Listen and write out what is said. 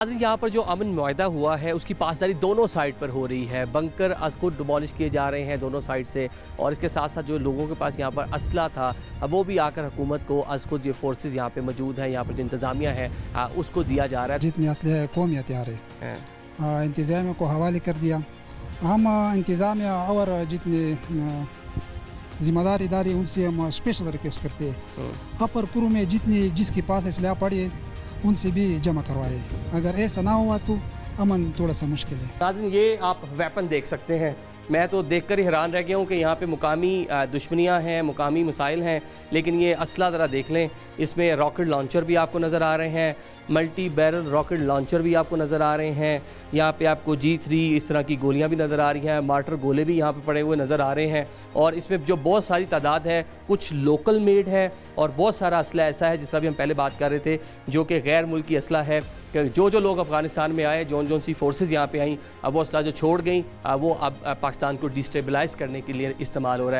यहाँ पर जो अमन मुआहदा हुआ है उसकी पासदारी दोनों साइड पर हो रही है। बंकर आज को डिमोलिश किए जा रहे हैं दोनों साइड से, और इसके साथ साथ जो लोगों के पास यहाँ पर असला था अब वो भी आकर हुकूमत को को जो फोर्सेस यहाँ पे मौजूद हैं, यहाँ पर जो इंतज़ामिया है उसको दिया जा रहा है। जितने असले कौमी हथियार है इंतज़ामिया को हवाले कर दिया। हम इंतज़ामिया और जितने ज़िम्मेदार इदारे उनसे हम स्पेशल रिक्वेस्ट करते हैं अपर क्रू में जिसके पास असला पड़ी है उनसे भी जमा करवाए। अगर ऐसा ना हुआ तो अमन थोड़ा सा मुश्किल है। नाज़रीन, ये आप वेपन देख सकते हैं। मैं तो देखकर ही हैरान रह गया हूँ कि यहाँ पे मुकामी दुश्मनियाँ हैं, मुकामी मसाइल हैं, लेकिन ये असला ज़रा देख लें। इसमें रॉकेट लॉन्चर भी आपको नज़र आ रहे हैं, मल्टी बैरल रॉकेट लॉन्चर भी आपको नज़र आ रहे हैं। यहाँ पे आपको G3 इस तरह की गोलियाँ भी नज़र आ रही हैं, मार्टर गोले भी यहाँ पे पड़े हुए नज़र आ रहे हैं। और इसमें जो बहुत सारी तादाद है, कुछ लोकल मेड है और बहुत सारा असला ऐसा है जिस तरह भी हम पहले बात कर रहे थे जो कि गैर मुल्की असला है। कि जो लोग अफ़गानिस्तान में आए, जोन सी फोर्सेस यहाँ पे आई, अब वो असला जो छोड़ गई वो अब पाकिस्तान को डिस्टेबलाइज़ करने के लिए इस्तेमाल हो रहा है।